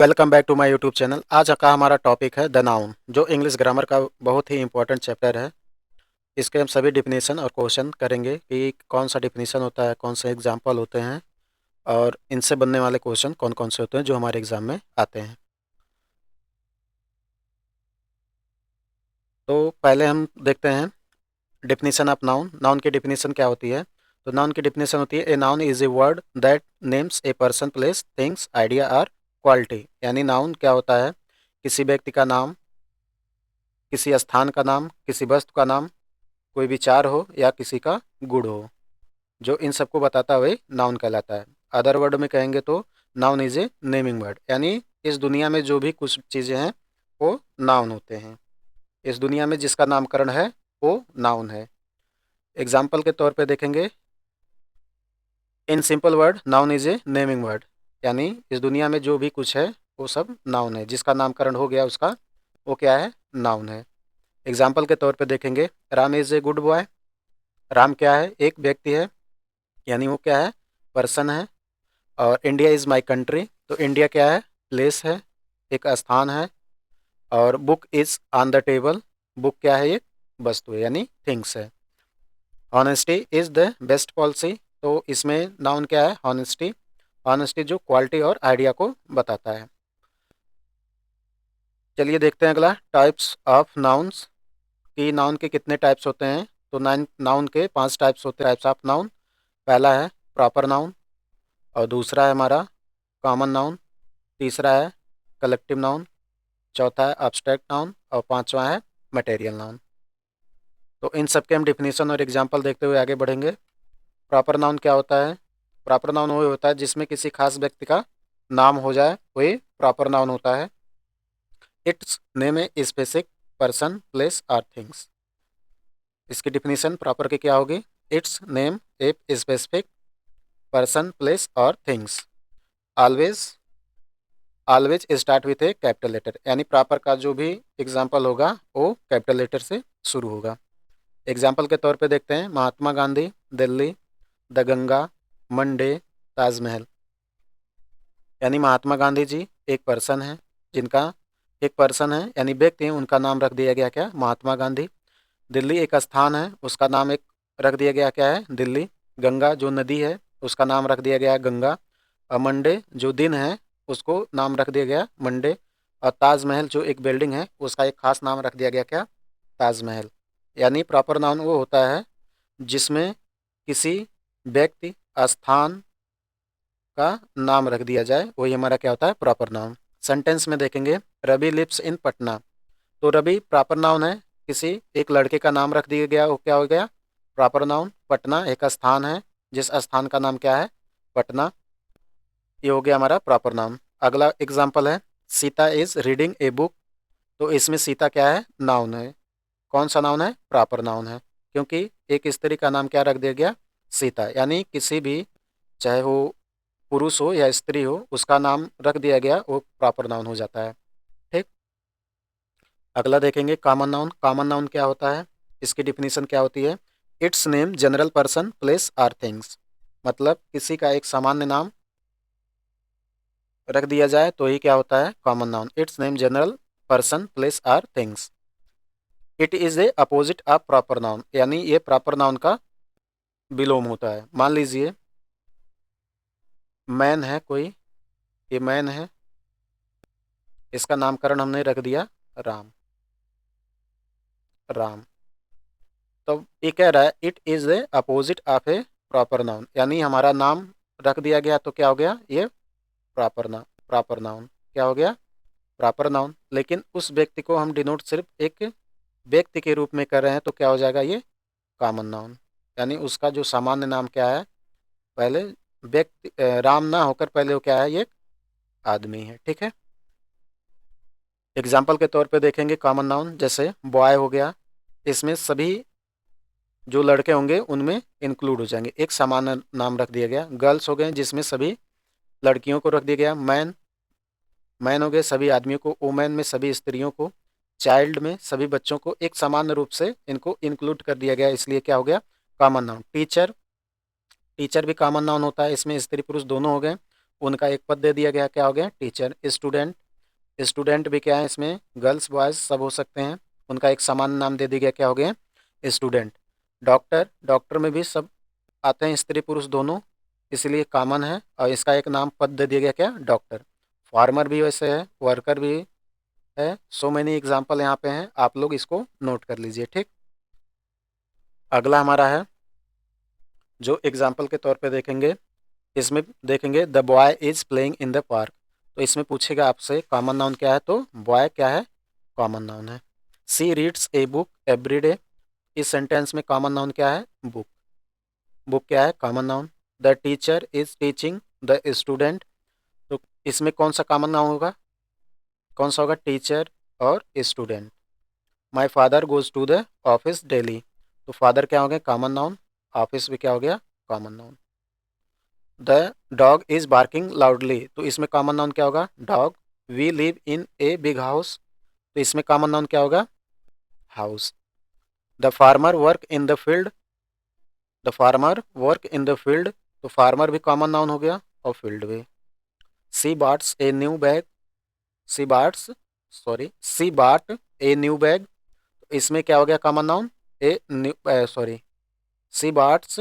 Welcome back to my YouTube channel. आज का हमारा टॉपिक है द नाउन, जो इंग्लिश ग्रामर का बहुत ही इंपॉर्टेंट चैप्टर है। इसके हम सभी डिफिनीशन और क्वेश्चन करेंगे कि कौन सा डिफिनीशन होता है, कौन से एग्जांपल होते हैं और इनसे बनने वाले क्वेश्चन कौन कौन से होते हैं जो हमारे एग्जाम में आते हैं। तो पहले हम देखते हैं डिफिनीशन ऑफ नाउन। नाउन की डिफिनीशन क्या होती है? तो नाउन की डिफिनीशन होती है a noun is a word that names a person, place, things, idea और क्वालिटी। यानी नाउन क्या होता है? किसी व्यक्ति का नाम, किसी स्थान का नाम, किसी वस्तु का नाम, कोई विचार हो या किसी का गुण हो, जो इन सबको बताता है वही नाउन कहलाता है। अदर वर्ड में कहेंगे तो noun is a naming word, यानी इस दुनिया में जो भी कुछ चीज़ें हैं वो नाउन होते हैं। इस दुनिया में जिसका नामकरण है वो नाउन है। एग्जाम्पल के तौर पे देखेंगे, in simple word noun is a naming word, यानी इस दुनिया में जो भी कुछ है वो सब नाउन है। जिसका नामकरण हो गया उसका वो क्या है? नाउन है। एग्जाम्पल के तौर पे देखेंगे, Ram is a good boy. Ram क्या है? एक व्यक्ति है, यानी वो क्या है? पर्सन है। और इंडिया इज़ माई कंट्री, तो इंडिया क्या है? प्लेस है, एक स्थान है। और book is on the table, book क्या है? एक वस्तु है, यानी थिंग्स है। Honesty is the best policy, तो इसमें नाउन क्या है? ऑनेस्टी। ऑनेस्टी जो क्वालिटी और आइडिया को बताता है। चलिए देखते हैं अगला, टाइप्स ऑफ नाउन्स कि नाउन के कितने टाइप्स होते हैं। तो नाउन के 5 टाइप्स होते हैं, टाइप्स ऑफ नाउन। पहला है प्रॉपर नाउन, और दूसरा है हमारा कॉमन नाउन, तीसरा है कलेक्टिव नाउन, चौथा है एब्स्ट्रैक्ट नाउन और पांचवा है मटेरियल नाउन। तो इन सब के हम डिफिनीशन और एग्जांपल देखते हुए आगे बढ़ेंगे। प्रॉपर नाउन क्या होता है? प्रॉपर नाउन वो होता है जिसमें किसी खास व्यक्ति का नाम हो जाए, वही प्रॉपर नाउन होता है। It's name a specific person, place और थिंग्स। इसकी डिफिनीशन प्रॉपर की क्या होगी? It's name a specific person, place और things. Always always start with a capital letter, यानी प्रॉपर का जो भी एग्जाम्पल होगा वो कैपिटल लेटर से शुरू होगा। एग्जाम्पल के तौर पे देखते हैं, महात्मा गांधी, दिल्ली, द गंगा, मंडे, ताजमहल। यानी महात्मा गांधी जी एक पर्सन है, जिनका एक पर्सन है यानी व्यक्ति है, उनका नाम रख दिया गया क्या? महात्मा गांधी। दिल्ली एक स्थान है, उसका नाम एक रख दिया गया क्या है? दिल्ली। गंगा जो नदी है उसका नाम रख दिया गया है गंगा। और मंडे जो दिन है उसको नाम रख दिया गया मंडे। और ताजमहल जो एक बिल्डिंग है उसका एक खास नाम रख दिया गया क्या? ताजमहल। यानी प्रॉपर नाउन वो होता है जिसमें किसी व्यक्ति, स्थान का नाम रख दिया जाए, वही हमारा क्या होता है? Proper noun. सेंटेंस में देखेंगे, रवि लिव्स इन पटना, तो रवि प्रॉपर नाउन है, किसी एक लड़के का नाम रख दिया गया, वो क्या हो गया? Proper noun. पटना एक स्थान है, जिस स्थान का नाम क्या है? पटना। ये हो गया हमारा प्रॉपर नाउन। अगला एग्जाम्पल है, Sita is reading a book, तो इसमें सीता क्या है? नाउन है। कौन सा नाउन है? प्रॉपर नाउन है, क्योंकि एक स्त्री का नाम क्या रख दिया गया? सीता। यानी किसी भी, चाहे वो पुरुष हो या स्त्री हो, उसका नाम रख दिया गया, वो प्रॉपर नाउन हो जाता है। ठीक। अगला देखेंगे कॉमन नाउन। कॉमन नाउन क्या होता है? इसकी डिफिनीशन क्या होती है? It's name general person, place or things, मतलब किसी का एक सामान्य नाम रख दिया जाए तो ही क्या होता है? Common noun. It's name general person, place or things. It is a opposite of proper noun, यानी ये प्रॉपर नाउन का विलोम होता है। मान लीजिए मैन है कोई, ये मैन है, इसका नामकरण हमने रख दिया राम। राम। तो ये कह रहा है it is a opposite of A proper noun, यानी हमारा नाम रख दिया गया तो क्या हो गया? ये प्रॉपर नाउन क्या हो गया? Proper noun. लेकिन उस व्यक्ति को हम डिनोट सिर्फ एक व्यक्ति के रूप में कर रहे हैं तो क्या हो जाएगा? ये कॉमन नाउन। यानी उसका जो सामान्य नाम क्या है? पहले व्यक्ति राम ना होकर पहले वो क्या है? ये आदमी है। ठीक है। एग्जाम्पल के तौर पे देखेंगे कॉमन नाउन, जैसे बॉय हो गया, इसमें सभी जो लड़के होंगे उनमें इंक्लूड हो जाएंगे, एक सामान्य नाम रख दिया गया। गर्ल्स हो गए जिसमें सभी लड़कियों को रख दिया गया मैन। मैन हो गए सभी आदमियों को। वुमेन में सभी स्त्रियों को। चाइल्ड में सभी बच्चों को एक सामान्य रूप से इनको इंक्लूड कर दिया गया, इसलिए क्या हो गया? Common noun. टीचर, टीचर भी कॉमन नाउन होता है, इसमें स्त्री पुरुष दोनों हो गए। उनका एक पद दे दिया गया, क्या हो गया? टीचर। स्टूडेंट, स्टूडेंट भी क्या है इसमें? गर्ल्स बॉयज सब हो सकते हैं, उनका एक समान नाम दे दिया गया, क्या हो गया? स्टूडेंट। डॉक्टर, डॉक्टर में भी सब आते हैं, स्त्री पुरुष दोनों, इसलिए कॉमन है और इसका एक नाम पद दे दिया गया, क्या? डॉक्टर। फार्मर भी वैसे है, वर्कर भी है। सो मेनी एग्जाम्पल यहाँ पे हैं, आप लोग इसको नोट कर लीजिए, ठीक। अगला हमारा है जो एग्जाम्पल के तौर पे देखेंगे, इसमें देखेंगे the boy is playing in the park. तो इसमें पूछेगा आपसे कॉमन नाउन क्या है, तो बॉय क्या है? कॉमन नाउन है। She reads a book every day, इस सेंटेंस में कॉमन नाउन क्या है? बुक। बुक क्या है? Common noun. The teacher is teaching the student, तो इसमें कौन सा कॉमन नाउन होगा? कौन सा होगा? टीचर और student. My father goes to the office daily, तो फादर क्या हो गया? Common noun. ऑफिस भी क्या हो गया? Common noun. The dog is barking loudly, तो इसमें कॉमन नाउन क्या होगा? Dog. We live in a big house, तो इसमें कॉमन नाउन क्या होगा? House. The farmer work in the field, the farmer work in the field, तो farmer भी कॉमन नाउन हो गया और फील्ड भी। She bats a new bag, she bats, sorry, she bought a new bag, इसमें क्या हो गया common noun? A new, sorry, she bats,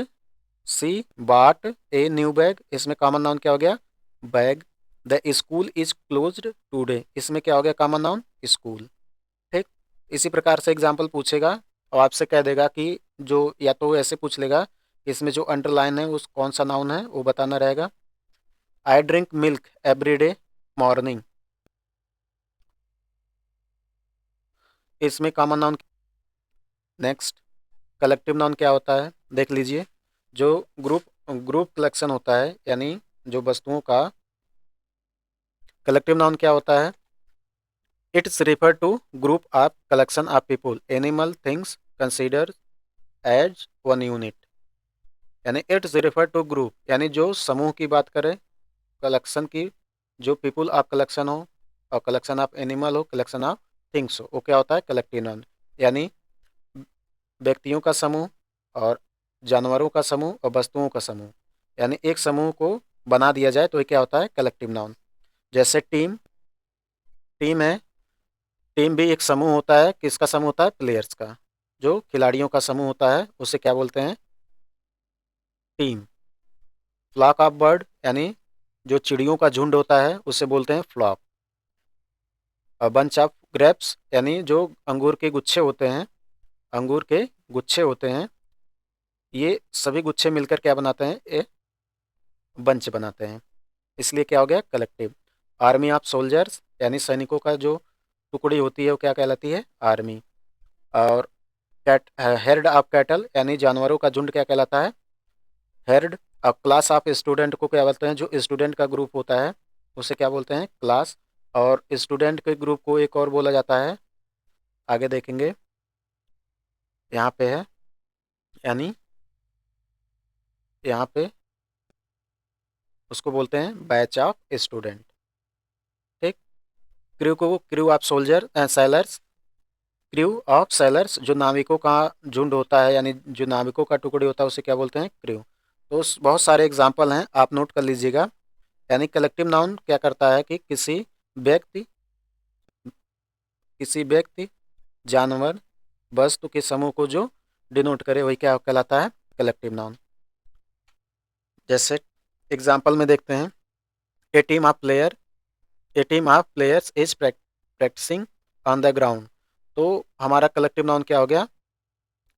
she bought a new bag, इसमें कॉमन नाउन क्या हो गया? Bag. The school is closed today, इसमें क्या हो गया कॉमन नाउन? स्कूल, ठीक। इसी प्रकार से एग्जाम्पल पूछेगा और आपसे कह देगा कि जो, या तो ऐसे पूछ लेगा इसमें जो अंडरलाइन है उस कौन सा नाउन है, वो बताना रहेगा। I drink milk every day morning, इसमें common noun. Next, collective noun क्या होता है, देख लीजिए। जो ग्रुप ग्रुप कलेक्शन होता है, यानी जो वस्तुओं का कलेक्टिव नाउन क्या होता है? It's refer to group of collection of people, animal, things consider as one unit, यानी इट्स रिफर टू ग्रुप, यानी जो समूह की बात करें, कलेक्शन की, जो पीपुल ऑफ कलेक्शन हो और कलेक्शन ऑफ एनिमल हो, कलेक्शन ऑफ थिंग्स हो, वो क्या होता है? Collective noun. यानी व्यक्तियों का समूह और जानवरों का समूह और वस्तुओं का समूह, यानी एक समूह को बना दिया जाए तो ये क्या होता है? Collective noun. जैसे टीम, टीम है, टीम भी एक समूह होता है, किसका समूह होता है? प्लेयर्स का, जो खिलाड़ियों का समूह होता है उसे क्या बोलते हैं? टीम। फ्लॉक ऑफ बर्ड, यानी जो चिड़ियों का झुंड होता है उसे बोलते हैं फ्लॉक। और बंच ऑफ ग्रेप्स, यानी जो अंगूर के गुच्छे होते हैं, अंगूर के गुच्छे होते हैं, ये सभी गुच्छे मिलकर क्या बनाते हैं? ए बंच बनाते हैं, इसलिए क्या हो गया? कलेक्टिव। आर्मी ऑफ सोल्जर्स, यानी सैनिकों का जो टुकड़ी होती है वो क्या कहलाती है? आर्मी। और कैट, हेर्ड ऑफ कैटल, यानी जानवरों का झुंड क्या कहलाता है? हेर्ड। अब क्लास ऑफ स्टूडेंट को क्या बोलते हैं? जो स्टूडेंट का ग्रुप होता है उसे क्या बोलते हैं? क्लास। और स्टूडेंट के ग्रुप को एक और बोला जाता है, आगे देखेंगे, यहाँ पे है, यानी यहाँ पे उसको बोलते हैं बैच ऑफ स्टूडेंट, ठीक। क्रू को crew of soldier sellers, crew of sellers, जो नाविकों का झुंड होता है, यानी जो नाविकों का टुकड़ी होता है उसे क्या बोलते हैं? क्रू। तो बहुत सारे एग्जाम्पल हैं, आप नोट कर लीजिएगा। यानी कलेक्टिव नाउन क्या करता है कि व्यक्ति किसी व्यक्ति, जानवर, वस्तु के समूह को जो डिनोट करे वही क्या कहलाता है? Collective noun. जैसे एग्जाम्पल में देखते हैं, a team of player, a team of players is practicing on the ground, तो हमारा कलेक्टिव नाउन क्या हो गया?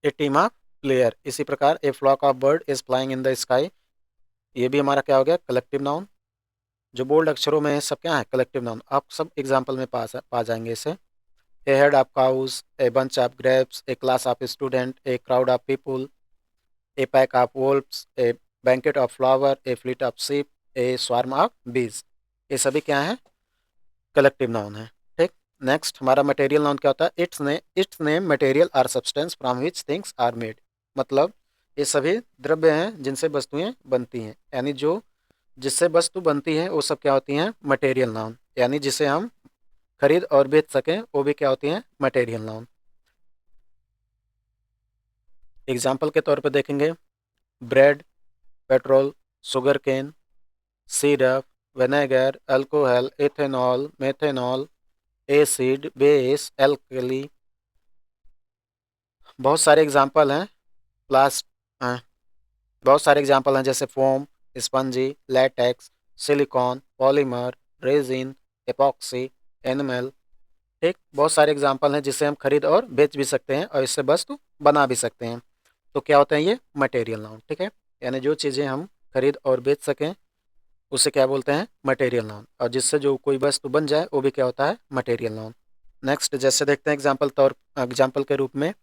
A team of player. इसी प्रकार a flock of bird is flying in the sky, ये भी हमारा क्या हो गया? Collective noun. जो बोल्ड अक्षरों में है सब क्या है? Collective noun. आप सब एग्जाम्पल में पा जाएंगे इसे। A head of cows, a bunch of grapes, a class of student, a crowd of people, a pack of wolves, a banquet of flower, a fleet of ship, a swarm of bees, ये सभी क्या है? Collective noun है, ठीक। Next हमारा material noun क्या होता है? It's name material or substance from which things are made, मतलब ये सभी द्रव्य हैं जिनसे वस्तुएं बनती हैं, यानी जो जिससे वस्तु बनती है वो सब क्या होती हैं? मटेरियल नाउन, यानी जिसे हम खरीद और बेच सकें वो भी क्या होती हैं? Material noun. एग्जाम्पल के तौर पर देखेंगे, bread, petrol, sugar cane, syrup, vinegar, alcohol, ethanol, methanol, acid, base, alkali. बहुत सारे एग्जाम्पल हैं। प्लास्ट बहुत सारे एग्जाम्पल हैं जैसे foam, spongy, latex, silicon, polymer, resin, epoxy, animal. ठीक, बहुत सारे एग्जाम्पल हैं जिसे हम खरीद और बेच भी सकते हैं और इससे वस्तु बना भी सकते हैं। तो क्या होते हैं ये मटेरियल नाउन। ठीक है, यानी जो चीज़ें हम खरीद और बेच सकें उसे क्या बोलते हैं मटेरियल नाउन, और जिससे जो कोई वस्तु बन जाए वो भी क्या होता है मटेरियल नाउन। नेक्स्ट जैसे देखते हैं एग्जाम्पल के रूप में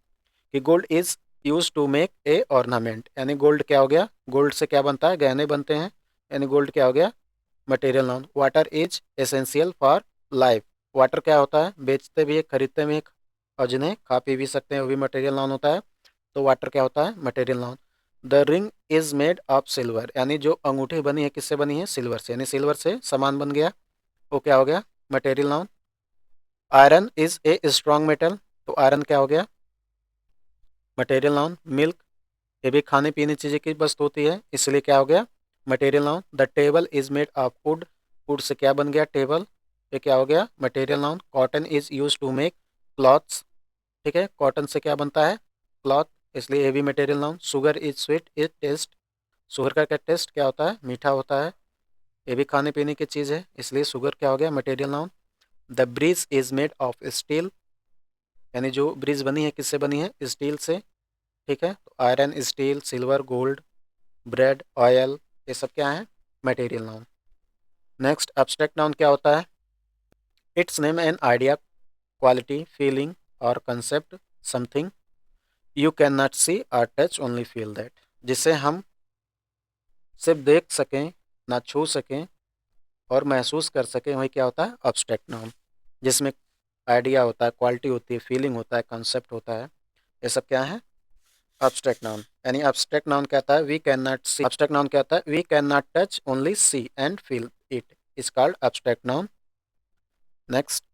कि gold is use to make a ornament, यानी गोल्ड क्या हो गया, गोल्ड से क्या बनता है गहने बनते हैं, यानी गोल्ड क्या हो गया material noun. Water is essential for life, water क्या होता है बेचते भी एक खरीदते भी एक और जिन्हें खा पी भी सकते हैं वो भी मटेरियल नाउन होता है। तो वाटर क्या होता है material noun. The ring is made of silver, यानी जो अंगूठी बनी है किससे बनी है सिल्वर से, यानी सिल्वर से सामान बन गया, वो क्या हो गया material noun. Iron is a strong metal, तो आयरन क्या हो गया मटेरियल नाउन। मिल्क, ये भी खाने पीने चीज़ें की वस्तु होती है इसलिए क्या हो गया material noun. The table is made of wood, wood से क्या बन गया टेबल, ये क्या हो गया material noun. Cotton is use to make clothes, ठीक है, कॉटन से क्या बनता है क्लॉथ, इसलिए ये भी material noun. Sugar is sweet is taste, sugar का क्या टेस्ट क्या होता है मीठा होता है, ये भी खाने पीने की चीज़ है इसलिए शुगर क्या हो गया material noun. The bridge is made of steel, यानी जो ब्रिज बनी है किससे बनी है स्टील से, ठीक है। तो iron, steel, silver, gold, bread, oil, ये सब क्या है material noun. Next abstract noun क्या होता है। It's name an idea, quality, feeling और concept, something you can not see और टच ओनली फील दैट, जिसे हम सिर्फ देख सकें ना छू सकें और महसूस कर सकें, वही क्या होता है एब्स्ट्रैक्ट नाउन, जिसमें आइडिया होता है, क्वालिटी होती है, फीलिंग होता है, कंसेप्ट होता है, ये सब क्या है एब्स्ट्रैक्ट नाउन। यानी एब्स्ट्रैक्ट नाउन कहता है we can not see, abstract noun कहता है we can not touch only see and feel it is called abstract noun. Next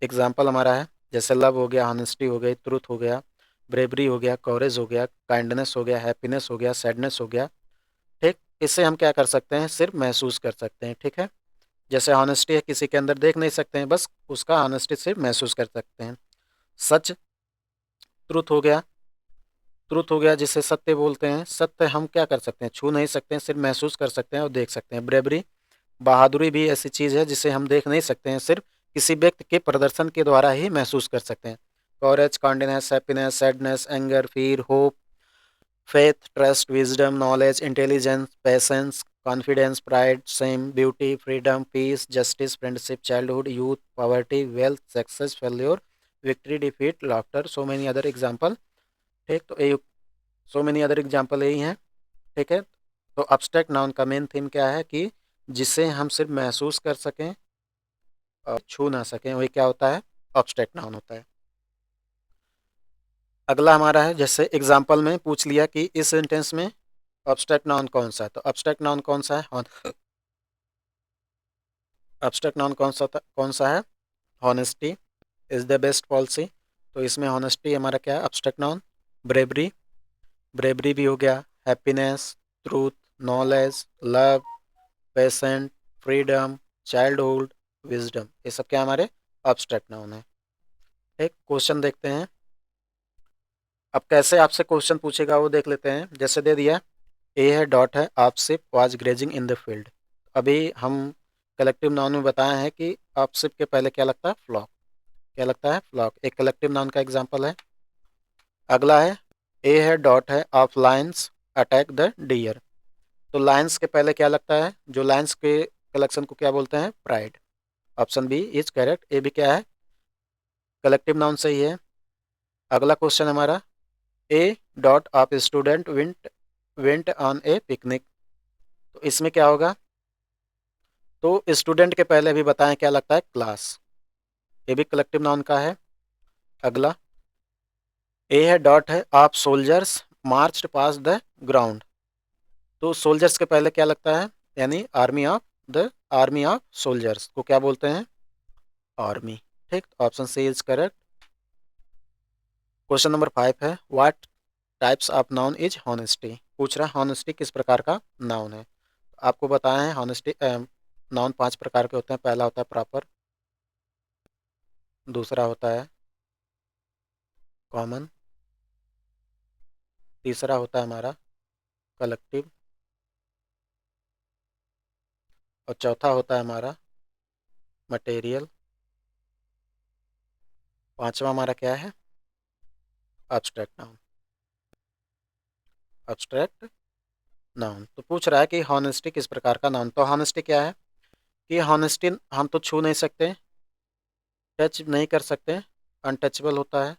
example हमारा है जैसे लव हो गया, हॉनेस्टी हो गई, ट्रूथ हो गया, ब्रेवरी हो गया, कवरेज हो गया, काइंडनेस हो गया, हैप्पीनेस हो गया, सैडनेस हो गया। ठीक, इससे हम क्या कर सकते हैं सिर्फ महसूस कर सकते हैं, ठीक है। जैसे हॉनेस्टी है किसी के अंदर देख नहीं सकते हैं, बस उसका हॉनेस्टी सिर्फ महसूस कर सकते हैं। सच, ट्रूथ हो गया, ट्रूथ हो गया जिसे सत्य बोलते हैं, सत्य हम क्या कर सकते हैं छू नहीं सकते हैं, सिर्फ महसूस कर सकते हैं और देख सकते हैं। ब्रेवरी, बहादुरी भी ऐसी चीज़ है जिसे हम देख नहीं सकते हैं, सिर्फ किसी व्यक्ति के प्रदर्शन के द्वारा ही महसूस कर सकते हैं। Courage, kindness, happiness, sadness, anger, fear, hope, faith, trust, wisdom, knowledge, intelligence, patience, confidence, pride, shame, beauty, freedom, peace, justice, friendship, childhood, youth, poverty, wealth, success, failure, victory, defeat, laughter, so many other example. ठीक, तो ये सो many other example यही हैं, ठीक है। तो abstract noun का main theme क्या है कि जिसे हम सिर्फ महसूस कर सकें और छू ना सकें, वही क्या होता है अब्स्ट्रैक्ट नाउन होता है। अगला हमारा है जैसे एग्जाम्पल में पूछ लिया कि इस सेंटेंस में अब्स्ट्रैक्ट नाउन कौन सा है, तो अब्स्ट्रैक्ट नाउन कौन सा है अब्स्ट्रैक्ट नाउन कौन सा है honesty is the best policy, तो इसमें हॉनेस्टी हमारा क्या है अब्स्ट्रैक्ट नाउन। ब्रेवरी, ब्रेवरी भी हो गया, happiness, truth, knowledge, love, patient, freedom, childhood, wisdom, ये सब क्या हमारे अब्स्ट्रैक्ट नाउन है। एक क्वेश्चन देखते हैं, अब कैसे आपसे क्वेश्चन पूछेगा वो देख लेते हैं। जैसे दे दिया ए है डॉट है of sheep was grazing in the field, अभी हम कलेक्टिव नाउन में बताए हैं कि आपसिप के पहले क्या लगता है फ्लॉक, क्या लगता है फ्लॉक, एक कलेक्टिव नाउन का एग्जाम्पल है। अगला है ए है डॉट है of lions attack the deer, तो लायंस के पहले क्या लगता है, जो लायंस के कलेक्शन को क्या बोलते हैं pride, option B is correct, A भी क्या है कलेक्टिव नाउन सही है। अगला क्वेश्चन हमारा ए dot of student went went on A picnic, तो इसमें क्या होगा, तो स्टूडेंट के पहले भी बताएं क्या लगता है क्लास, ये भी कलेक्टिव नाउन का है। अगला ए है डॉट है of soldiers marched pass the ground, तो सोल्जर्स के पहले क्या लगता है यानी आर्मी ऑफ सोल्जर्स को क्या बोलते हैं आर्मी, ठीक, option C is correct. Question number 5 है what types of noun is honesty, पूछ रहा है हॉनेस्टी किस प्रकार का नाउन है। आपको बताया है हॉनेस्टी नाउन 5 प्रकार के होते हैं। पहला होता है प्रॉपर, दूसरा होता है कॉमन, तीसरा होता है हमारा कलेक्टिव, और चौथा होता है हमारा मटेरियल, पांचवा हमारा क्या है, एब्स्ट्रैक्ट नाउन। एब्स्ट्रैक्ट नाउन तो पूछ रहा है कि हॉनेस्टी किस प्रकार का नाउन। तो हॉनेस्टी क्या है कि हॉनेस्टी हम तो छू नहीं सकते, टच नहीं कर सकते, अनटचेबल होता है।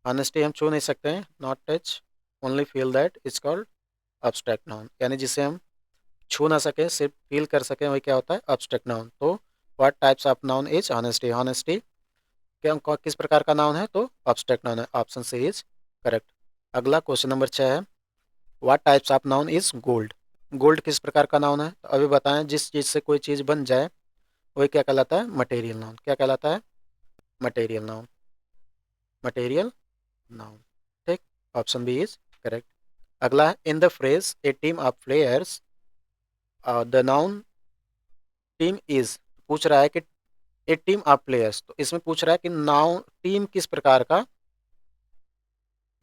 हॉनेस्टी हम छू नहीं सकते हैं, not touch, only feel that is called abstract noun. यानी जिसे हम छू ना सके, सिर्फ फील कर सकें, वही क्या होता है, एब्स्ट्रैक्ट नाउन। तो what types of noun is honesty. Honesty क्या किस प्रकार का नाउन है, तो एब्स्ट्रैक्ट नाउन है। Option C is correct. अगला क्वेश्चन नंबर 6 है, what types of noun is gold. Gold किस प्रकार का नाउन है, तो अभी बताएं। जिस चीज़ से कोई चीज़ बन जाए वही क्या कहलाता है, मटेरियल नाउन। क्या कहलाता है, मटेरियल नाउन, मटेरियल नाउन। ठीक, ऑप्शन बी इज करेक्ट। अगला है, in the phrase A team of players the noun team is. पूछ रहा है कि ए टीम ऑफ प्लेयर्स, तो इसमें पूछ रहा है कि नाउन टीम किस प्रकार का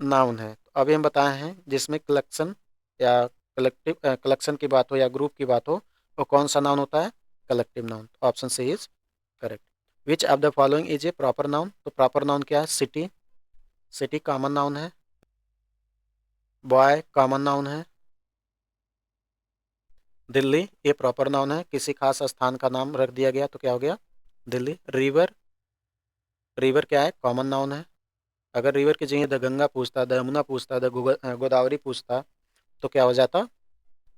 नाउन है। तो अभी हम बताए हैं जिसमें कलेक्शन या कलेक्टिव कलेक्शन की बात हो या ग्रुप की बात हो, वो कौन सा नाउन होता है, collective noun. Option C is correct. Which of the following is a proper noun. तो प्रॉपर नाउन क्या है, सिटी, सिटी कॉमन नाउन है। बॉय कॉमन नाउन है। दिल्ली ये प्रॉपर नाउन है, किसी खास स्थान का नाम रख दिया गया तो क्या हो गया, दिल्ली। रिवर, रिवर क्या है, कॉमन नाउन है। अगर रिवर की जगह द गंगा पूछता, द यमुना पूछता, द गोदावरी पूछता तो क्या हो जाता,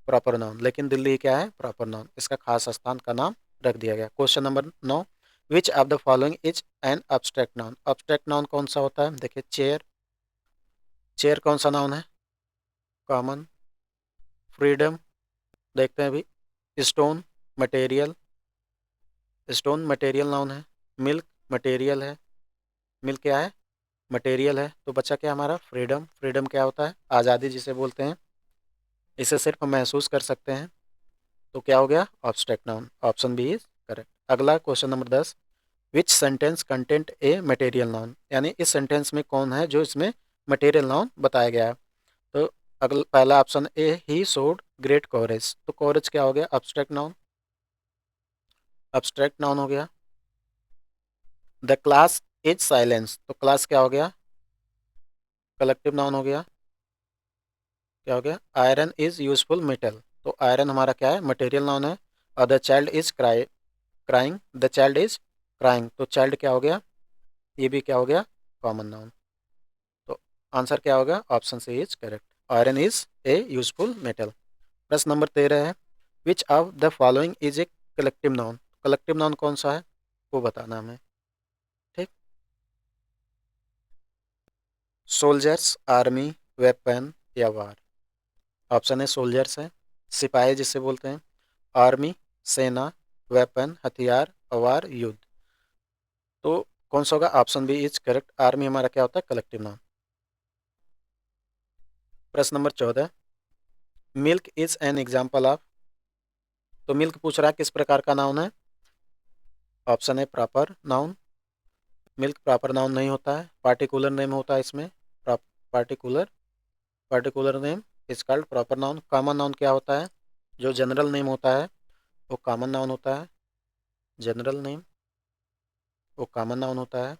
प्रॉपर नाउन। लेकिन दिल्ली क्या है, प्रॉपर नाउन, इसका खास स्थान का नाम रख दिया गया। Question number 9, which of the following is an abstract noun. Abstract noun कौन सा होता है, देखिए चेयर, चेयर कौन सा नाउन है, कॉमन। फ्रीडम देखते हैं अभी, stone material, stone material noun है। मिल्क मटेरियल है, मिल्क क्या है, मटेरियल है। तो बचा क्या हमारा, फ्रीडम, फ्रीडम क्या होता है, आज़ादी जिसे बोलते हैं, इसे सिर्फ हम महसूस कर सकते हैं। तो क्या हो गया, abstract noun. Option B is correct. अगला question number 10, which sentence content a material noun. यानी इस सेंटेंस में कौन है जो इसमें मटेरियल नाउन बताया गया है। तो अगला पहला option A, he showed great coverage. तो कवरेज क्या हो गया, अब्स्ट्रैक्ट नाउन, अब्स्ट्रैक्ट नाउन हो गया। द क्लास इज साइलेंस, तो क्लास क्या हो गया, कलेक्टिव नाउन हो गया। क्या हो गया, आयरन इज यूजफुल मेटल, तो आयरन हमारा क्या है, मटेरियल नाउन है। और the child is crying, the child is crying, तो चाइल्ड क्या हो गया, ये भी क्या हो गया, कॉमन नाउन। तो आंसर क्या होगा, option C is correct, iron is a useful metal. प्रश्न नंबर 13 है, which of the following is a collective noun. Collective noun कौन सा है, वो बताना हमें। ठीक, सोल्जर्स, आर्मी, वेपन या वार। ऑप्शन है सोल्जर्स है, सिपाही जिसे बोलते हैं, आर्मी सेना, वेपन हथियार, और वार युद्ध। तो कौन सा होगा, option B is correct, army हमारा क्या होता है, कलेक्टिव नाउन। प्रश्न number 14, milk is an example of. तो मिल्क पूछ रहा है किस प्रकार का नाउन है। ऑप्शन है proper noun, milk proper noun नहीं होता है, पार्टिकुलर नेम होता है इसमें। Particular, particular name is called proper noun. Common noun क्या होता है, जो जनरल नेम होता है वो कॉमन नाउन होता है, जनरल नेम वो कॉमन नाउन होता है।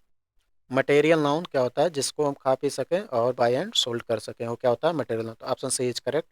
मटेरियल नाउन क्या होता है, जिसको हम खा पी सकें और बाय एंड सोल्ड कर सकें, वो क्या होता है, मटेरियल नाउन। तो ऑप्शन सी इज करेक्ट,